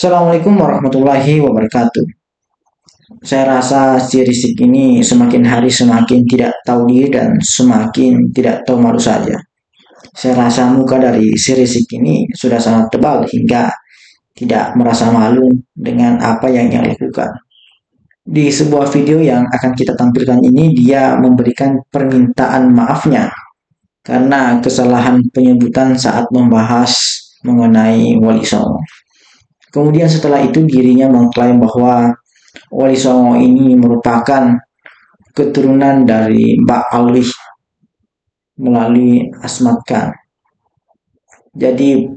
Assalamualaikum warahmatullahi wabarakatuh. Saya rasa si Rizky ini semakin hari semakin tidak tahu diri dan semakin tidak tahu malu saja. Saya rasa muka dari si Rizky ini sudah sangat tebal hingga tidak merasa malu dengan apa yang ia lakukan. Di sebuah video yang akan kita tampilkan ini, dia memberikan permintaan maafnya karena kesalahan penyebutan saat membahas mengenai Wali Songo. Kemudian setelah itu dirinya mengklaim bahwa Wali Songo ini merupakan keturunan dari Mbak Alwi melalui Asmat Khan. Jadi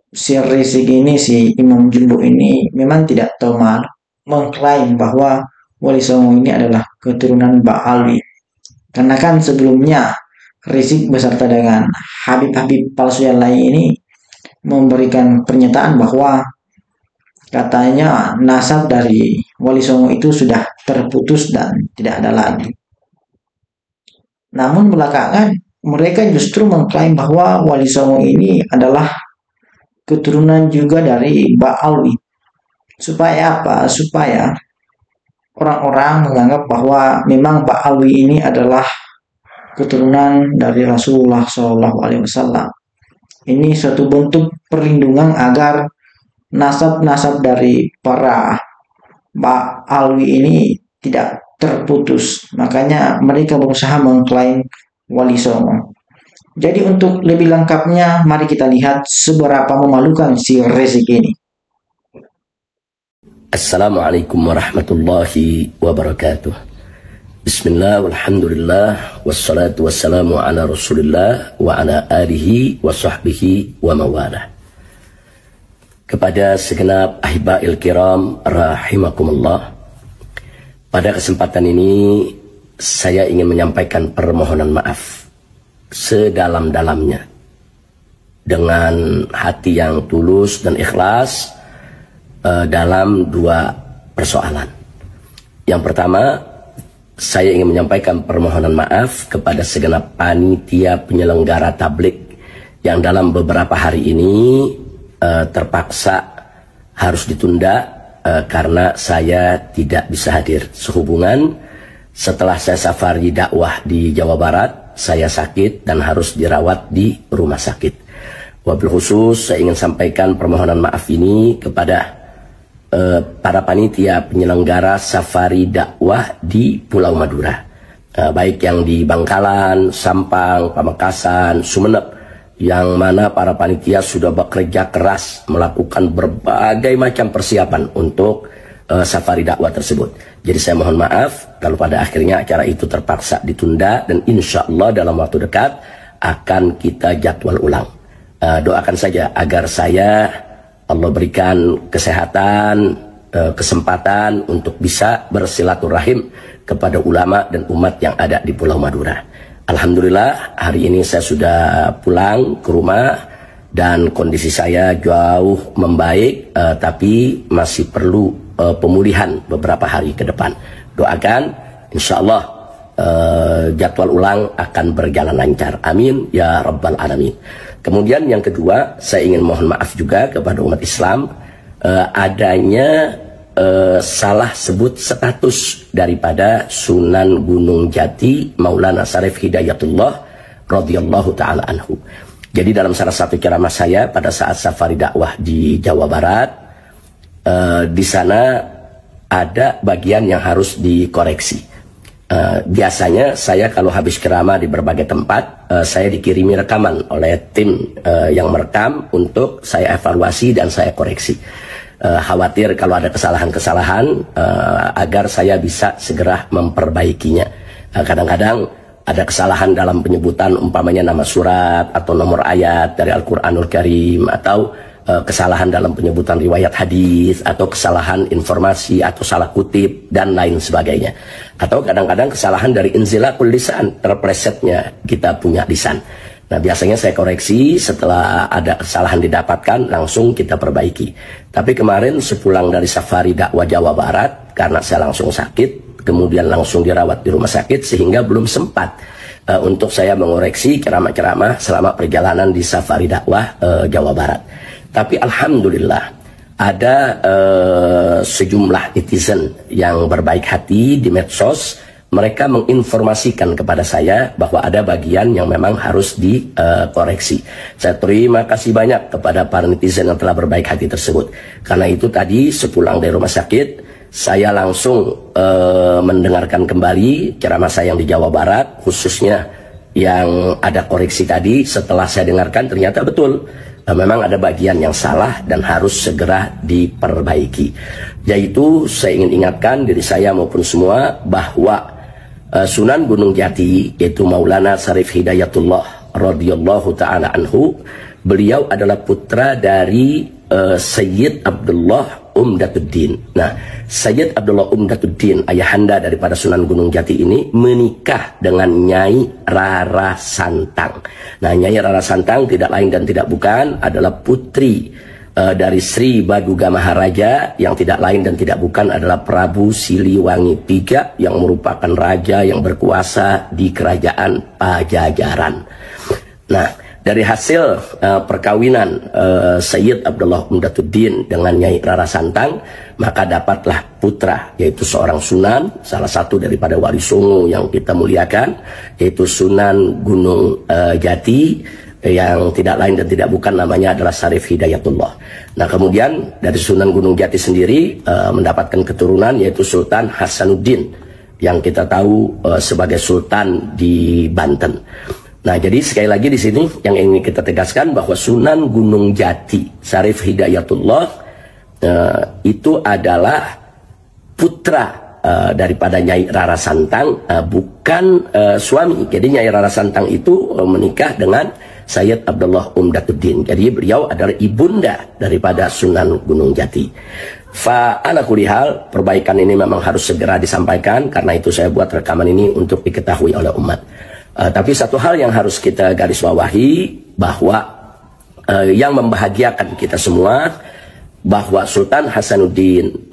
si Rizky ini, si Imam Jumbo ini memang tidak tahu malu mengklaim bahwa Wali Songo ini adalah keturunan Mbak Alwi. Karena kan sebelumnya Rizky beserta dengan Habib-Habib palsu yang lain ini memberikan pernyataan bahwa katanya nasab dari Wali Songo itu sudah terputus dan tidak ada lagi. Namun belakangan mereka justru mengklaim bahwa Wali Songo ini adalah keturunan juga dari Mbak Alwi. Supaya apa? Supaya orang-orang menganggap bahwa memang Mbak Alwi ini adalah keturunan dari Rasulullah SAW. Ini suatu bentuk perlindungan agar nasab-nasab dari para Mbak Alwi ini tidak terputus. Makanya mereka berusaha mengklaim Wali Songo. Jadi untuk lebih lengkapnya, mari kita lihat seberapa memalukan si Rizky ini. Assalamualaikum warahmatullahi wabarakatuh. Bismillah, walhamdulillah, wassalatu wassalamu ala rasulillah wa ala alihi wa sahbihi wa mawalah. Kepada segenap ahiba'il kiram rahimakumullah, pada kesempatan ini saya ingin menyampaikan permohonan maaf sedalam-dalamnya dengan hati yang tulus dan ikhlas dalam dua persoalan. Yang pertama, saya ingin menyampaikan permohonan maaf kepada segenap panitia penyelenggara tablik yang dalam beberapa hari ini terpaksa harus ditunda karena saya tidak bisa hadir sehubungan setelah saya safari dakwah di Jawa Barat, saya sakit dan harus dirawat di rumah sakit. Wabil khusus saya ingin sampaikan permohonan maaf ini kepada para panitia penyelenggara safari dakwah di Pulau Madura, baik yang di Bangkalan, Sampang, Pamekasan, Sumeneb, yang mana para panitia sudah bekerja keras melakukan berbagai macam persiapan untuk safari dakwah tersebut. Jadi saya mohon maaf kalau pada akhirnya acara itu terpaksa ditunda, dan insya Allah dalam waktu dekat akan kita jadwal ulang. Doakan saja agar saya, Allah berikan kesehatan, kesempatan untuk bisa bersilaturahim kepada ulama dan umat yang ada di Pulau Madura. Alhamdulillah hari ini saya sudah pulang ke rumah dan kondisi saya jauh membaik, tapi masih perlu pemulihan beberapa hari ke depan. Doakan insya Allah jadwal ulang akan berjalan lancar. Amin ya rabbal alamin. Kemudian yang kedua, saya ingin mohon maaf juga kepada umat Islam adanya salah sebut status daripada Sunan Gunung Jati Maulana Syarif Hidayatullah radhiyallahu taala anhu. Jadi dalam salah satu ceramah saya pada saat safari dakwah di Jawa Barat, di sana ada bagian yang harus dikoreksi. Biasanya saya kalau habis ceramah di berbagai tempat, saya dikirimi rekaman oleh tim yang merekam untuk saya evaluasi dan saya koreksi. Khawatir kalau ada kesalahan-kesalahan agar saya bisa segera memperbaikinya. Kadang-kadang ada kesalahan dalam penyebutan umpamanya nama surat atau nomor ayat dari Al-Quranul Karim, atau kesalahan dalam penyebutan riwayat hadis, atau kesalahan informasi atau salah kutip dan lain sebagainya. Atau kadang-kadang kesalahan dari inzilaqul lisan, terplesetnya kita punya lisan. Nah biasanya saya koreksi setelah ada kesalahan didapatkan, langsung kita perbaiki. Tapi kemarin sepulang dari safari dakwah Jawa Barat, karena saya langsung sakit, kemudian langsung dirawat di rumah sakit, sehingga belum sempat untuk saya mengoreksi ceramah-ceramah selama perjalanan di safari dakwah Jawa Barat. Tapi alhamdulillah ada sejumlah netizen yang berbaik hati di medsos. Mereka menginformasikan kepada saya bahwa ada bagian yang memang harus dikoreksi. Saya terima kasih banyak kepada para netizen yang telah berbaik hati tersebut. Karena itu tadi sepulang dari rumah sakit, saya langsung mendengarkan kembali ceramah saya yang di Jawa Barat, khususnya yang ada koreksi tadi. Setelah saya dengarkan ternyata betul, memang ada bagian yang salah dan harus segera diperbaiki. Yaitu saya ingin ingatkan diri saya maupun semua bahwa Sunan Gunung Jati, yaitu Maulana Syarif Hidayatullah radhiyallahu ta'ala anhu, beliau adalah putra dari Sayyid Abdullah Umdatuddin. Nah, Sayyid Abdullah Umdatuddin, ayahanda daripada Sunan Gunung Jati ini, menikah dengan Nyai Rara Santang. Nah, Nyai Rara Santang tidak lain dan tidak bukan adalah putri dari Sri Baduga Maharaja, yang tidak lain dan tidak bukan adalah Prabu Siliwangi III, yang merupakan raja yang berkuasa di kerajaan Pajajaran. Nah, dari hasil perkawinan Sayyid Abdullah Umdatuddin dengan Nyai Rara Santang, maka dapatlah putra, yaitu seorang sunan, salah satu daripada wali songo yang kita muliakan, yaitu Sunan Gunung Jati, yang tidak lain dan tidak bukan namanya adalah Syarif Hidayatullah. Nah, kemudian dari Sunan Gunung Jati sendiri mendapatkan keturunan, yaitu Sultan Hasanuddin, yang kita tahu sebagai sultan di Banten. Nah, jadi sekali lagi di sini yang ingin kita tegaskan bahwa Sunan Gunung Jati Syarif Hidayatullah itu adalah putra daripada Nyai Rara Santang, bukan suami. Jadi Nyai Rara Santang itu menikah dengan Sayyid Abdullah Umdatuddin. Jadi beliau adalah ibunda daripada Sunan Gunung Jati. Ala kulli hal, perbaikan ini memang harus segera disampaikan. Karena itu saya buat rekaman ini untuk diketahui oleh umat. Tapi satu hal yang harus kita garis bawahi, bahwa yang membahagiakan kita semua, bahwa Sultan Hasanuddin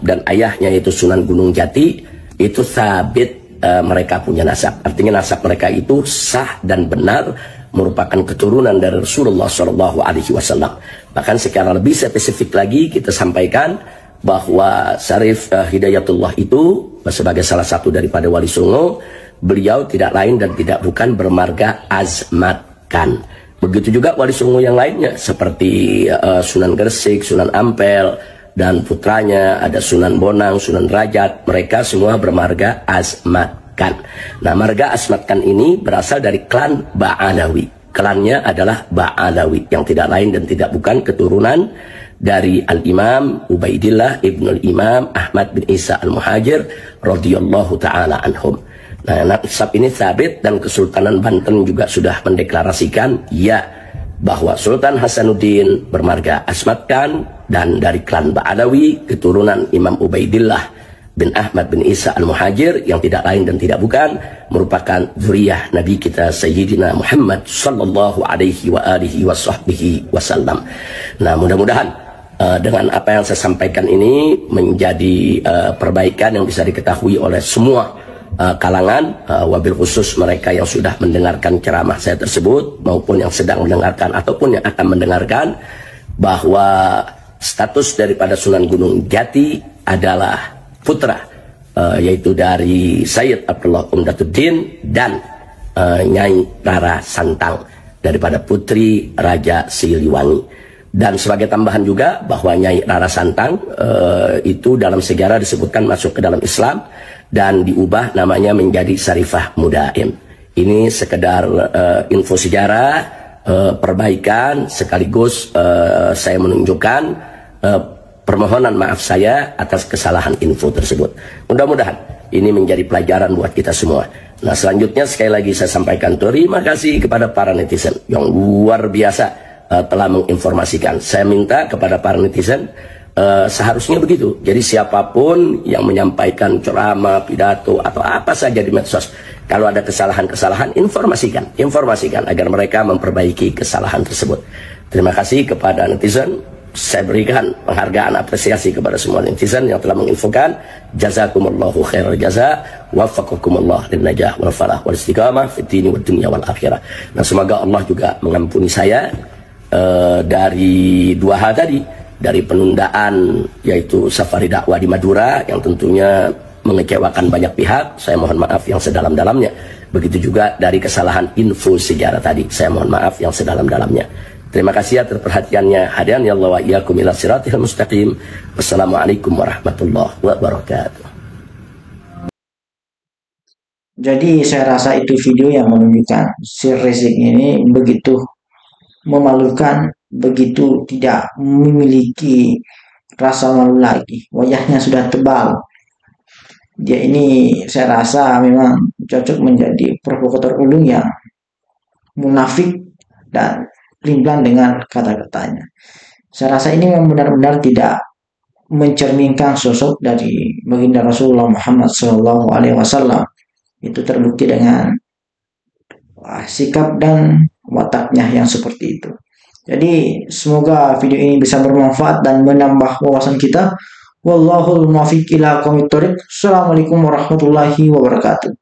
dan ayahnya yaitu Sunan Gunung Jati itu sabit, mereka punya nasab. Artinya nasab mereka itu sah dan benar, merupakan keturunan dari Rasulullah SAW. Bahkan secara lebih spesifik lagi kita sampaikan bahwa Syarif Hidayatullah itu sebagai salah satu daripada wali songo, beliau tidak lain dan tidak bukan bermarga Azmat Khan. Begitu juga wali songo yang lainnya seperti Sunan Gresik, Sunan Ampel, dan putranya ada Sunan Bonang, Sunan Rajat. Mereka semua bermarga Azmat Khan. Nah, marga Azmat Khan ini berasal dari klan Ba'alawi. Klannya adalah Ba'alawi, yang tidak lain dan tidak bukan keturunan dari Al-Imam Ubaidillah Ibnul Imam Ahmad bin Isa Al-Muhajir radhiyallahu ta'ala anhum. Nah, nasab ini sabit, dan Kesultanan Banten juga sudah mendeklarasikan ya bahwa Sultan Hasanuddin bermarga Azmat Khan dan dari klan Ba'alawi, keturunan Imam Ubaidillah bin Ahmad bin Isa Al-Muhajir, yang tidak lain dan tidak bukan merupakan zuriyah Nabi kita Sayyidina Muhammad sallallahu alaihi wa alihi wa sahbihi wasallam. Nah, mudah-mudahan dengan apa yang saya sampaikan ini menjadi perbaikan yang bisa diketahui oleh semua kalangan, wabil khusus mereka yang sudah mendengarkan ceramah saya tersebut maupun yang sedang mendengarkan ataupun yang akan mendengarkan, bahwa status daripada Sunan Gunung Jati adalah putra, yaitu dari Sayyid Abdullah Umdatuddin dan Nyai Rara Santang daripada putri Raja Siliwangi. Dan sebagai tambahan juga bahwa Nyai Rara Santang itu dalam sejarah disebutkan masuk ke dalam Islam dan diubah namanya menjadi Syarifah Mudaim. Ini sekedar info sejarah, perbaikan, sekaligus saya menunjukkan permohonan maaf saya atas kesalahan info tersebut. Mudah-mudahan ini menjadi pelajaran buat kita semua. Nah, selanjutnya sekali lagi saya sampaikan terima kasih kepada para netizen yang luar biasa telah menginformasikan. Saya minta kepada para netizen seharusnya begitu. Jadi siapapun yang menyampaikan ceramah, pidato atau apa saja di medsos, kalau ada kesalahan-kesalahan, informasikan agar mereka memperbaiki kesalahan tersebut. Terima kasih kepada netizen. Saya berikan penghargaan apresiasi kepada semua netizen yang telah menginfokan. Jazakumullahu khairal jaza, waffaqakumullah lin najah wal falah wal istiqamah fid dini wad dunya wal akhirah. Nah, semoga Allah juga mengampuni saya dari dua hal tadi, dari penundaan yaitu safari dakwah di Madura yang tentunya mengecewakan banyak pihak, saya mohon maaf yang sedalam-dalamnya. Begitu juga dari kesalahan info sejarah tadi, saya mohon maaf yang sedalam-dalamnya. Terima kasih atas perhatiannya. Hadirin ya Allah wa iyyakum ila siratil mustaqim. Wassalamualaikum warahmatullahi wabarakatuh. Jadi saya rasa itu video yang menunjukkan si Rizik ini begitu memalukan, begitu tidak memiliki rasa malu lagi. Wajahnya sudah tebal. Dia ini saya rasa memang cocok menjadi provokator ulung yang munafik dan rimlan dengan kata-katanya. Saya rasa ini memang benar-benar tidak mencerminkan sosok dari baginda Rasulullah Muhammad SAW. Itu terbukti dengan sikap dan wataknya yang seperti itu. Jadi semoga video ini bisa bermanfaat dan menambah wawasan kita. Wallahul muwaffiq ila aqwamit thoriq. Assalamualaikum warahmatullahi wabarakatuh.